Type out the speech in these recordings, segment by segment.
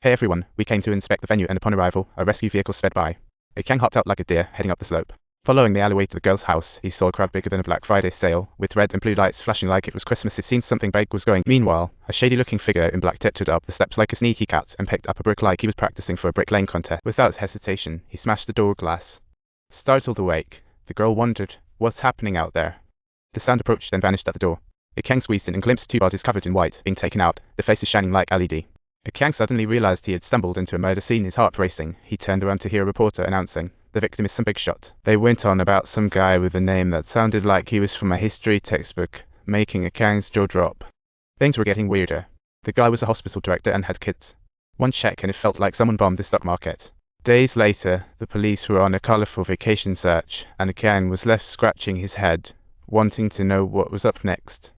Hey everyone, we came to inspect the venue and upon arrival, a rescue vehicle sped by. A Kang hopped out like a deer, heading up the slope. Following the alleyway to the girl's house, he saw a crowd bigger than a Black Friday sale, with red and blue lights flashing like it was Christmas. It seemed something big was going. Meanwhile, a shady-looking figure in black tiptoed up the steps like a sneaky cat and picked up a brick like he was practicing for a brick laying contest. Without hesitation, he smashed the door glass. Startled awake, the girl wondered, what's happening out there? The sound approached then vanished at the door. A Kang squeezed in and glimpsed two bodies covered in white, being taken out, their faces shining like LED. A Kang suddenly realized he had stumbled into a murder scene, his heart racing. He turned around to hear a reporter announcing, "The victim is some big shot." They went on about some guy with a name that sounded like he was from a history textbook, making a Kang's jaw drop. Things were getting weirder. The guy was a hospital director and had kids. One check and it felt like someone bombed the stock market. Days later, the police were on a colorful vacation search, and a Kang was left scratching his head, wanting to know what was up next.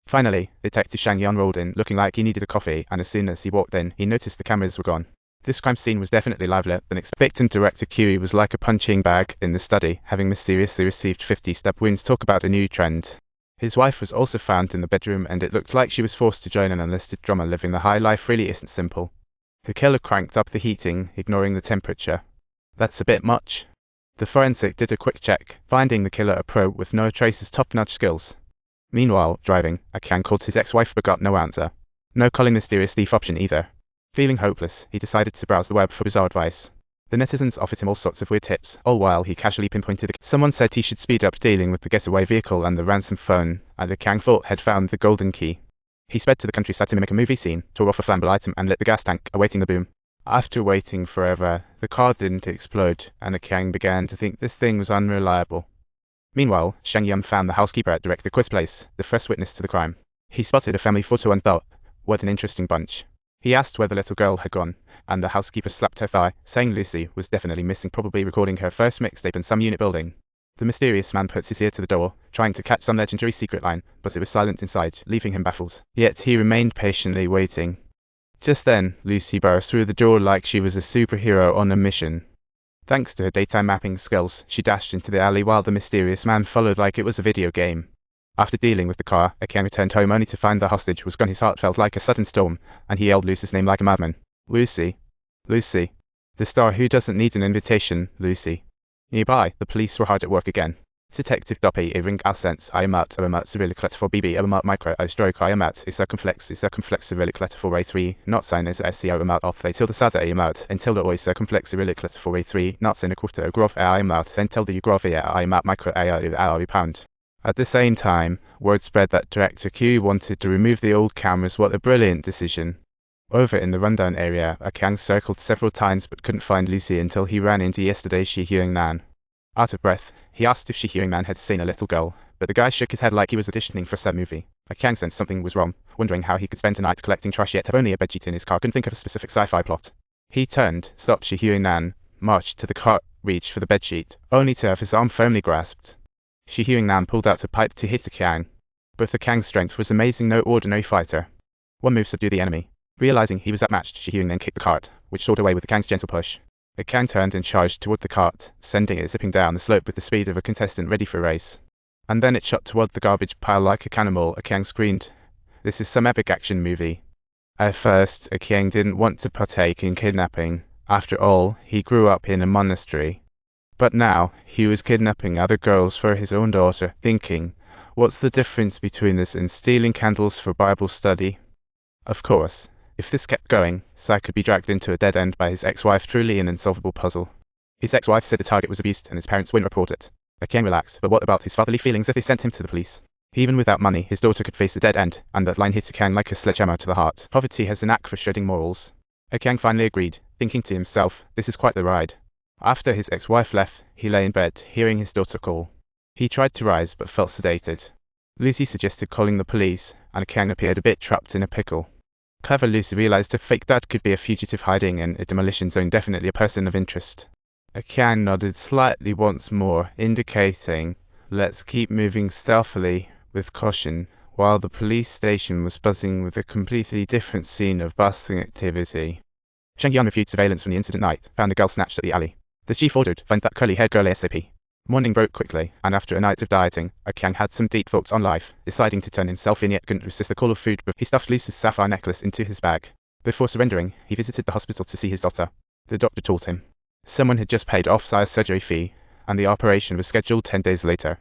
Finally, Detective Shang Yan rolled in, looking like he needed a coffee, and as soon as he walked in, he noticed the cameras were gone. This crime scene was definitely livelier than expected. Victim director Q was like a punching bag in the study, having mysteriously received 50 stab wounds. Talk about a new trend. His wife was also found in the bedroom, and it looked like she was forced to join an enlisted drummer. Living the high life really isn't simple. The killer cranked up the heating, ignoring the temperature. That's a bit much. The forensic did a quick check, finding the killer a pro with no traces top-notch skills. Meanwhile, driving, a Kang called his ex-wife but got no answer. No calling mysterious thief option either. Feeling hopeless, he decided to browse the web for bizarre advice. The netizens offered him all sorts of weird tips, all while he casually pinpointed someone said he should speed up dealing with the getaway vehicle and the ransom phone, and the Kang thought had found the golden key. He sped to the countryside to mimic a movie scene, tore off a flammable item and lit the gas tank, awaiting the boom. After waiting forever, the car didn't explode, and the Kang began to think this thing was unreliable. Meanwhile, Shang Yan found the housekeeper at Director Quiz's place, the first witness to the crime. He spotted a family photo and thought, what an interesting bunch. He asked where the little girl had gone, and the housekeeper slapped her thigh, saying Lucy was definitely missing, probably recording her first mixtape in some unit building. The mysterious man puts his ear to the door, trying to catch some legendary secret line, but it was silent inside, leaving him baffled. Yet he remained patiently waiting. Just then, Lucy burst through the door like she was a superhero on a mission. Thanks to her daytime mapping skills, she dashed into the alley while the mysterious man followed like it was a video game. After dealing with the car, a Kang returned home only to find the hostage was gone. His heart felt like a sudden storm, and he yelled Lucy's name like a madman. Lucy. Lucy. The star who doesn't need an invitation, Lucy. Nearby, the police were hard at work again. Detective Doppy ring accents iamat cyrillic for bb amat micro stroke iamat circumflex cyrillic for ray 3 not sign is sco amat off they tilde sada iamat until the oi circumflex cyrillic for ray 3 not sign a quarter grov iamat until the grov iamat micro a pound. At the same time, word spread that Director Q wanted to remove the old cameras. What a brilliant decision. Over in the rundown area, a Kang circled several times but couldn't find Lucy until he ran into yesterday's Shi Hyung Nan. Out of breath, he asked if Shi Hyung Man had seen a little girl, but the guy shook his head like he was auditioning for a sad movie. A Kang sensed something was wrong, wondering how he could spend a night collecting trash yet have only a bedsheet in his car. Couldn't think of a specific sci-fi plot. He turned, stopped Shi Hyung Nan, marched to the car, reached for the bedsheet, only to have his arm firmly grasped. Shi Hyung Nan pulled out a pipe to hit a Kang. But the Kang's strength was amazing, no ordinary fighter. One move subdued the enemy. Realizing he was outmatched, Shi Hyung then kicked the cart, which soared away with the Kang's gentle push. A Kang turned and charged toward the cart, sending it zipping down the slope with the speed of a contestant ready for a race. And then it shot toward the garbage pile like a cannonball. A Kang screamed, "This is some epic action movie." At first, a Kang didn't want to partake in kidnapping. After all, he grew up in a monastery. But now, he was kidnapping other girls for his own daughter, thinking, what's the difference between this and stealing candles for Bible study? Of course. If this kept going, Sai could be dragged into a dead end by his ex-wife, truly an unsolvable puzzle. His ex-wife said the target was abused and his parents wouldn't report it. A Kang relaxed, but what about his fatherly feelings if they sent him to the police? Even without money, his daughter could face a dead end, and that line hit a Kang like a sledgehammer to the heart. Poverty has a knack for shredding morals. A Kang finally agreed, thinking to himself, this is quite the ride. After his ex-wife left, he lay in bed, hearing his daughter call. He tried to rise, but felt sedated. Lucy suggested calling the police, and a Kang appeared a bit trapped in a pickle. Clever Lucy realized her fake dad could be a fugitive hiding in a demolition zone, definitely a person of interest. A Kang nodded slightly once more, indicating, let's keep moving stealthily, with caution, while the police station was buzzing with a completely different scene of bustling activity. Shang Yan reviewed surveillance from the incident night, found a girl snatched at the alley. The chief ordered, find that curly-haired girl ASAP. Morning broke quickly, and after a night of dieting, a Kang had some deep thoughts on life, deciding to turn himself in yet couldn't resist the call of food, but he stuffed Lucy's sapphire necklace into his bag. Before surrendering, he visited the hospital to see his daughter. The doctor told him someone had just paid off Sire's surgery fee, and the operation was scheduled 10 days later.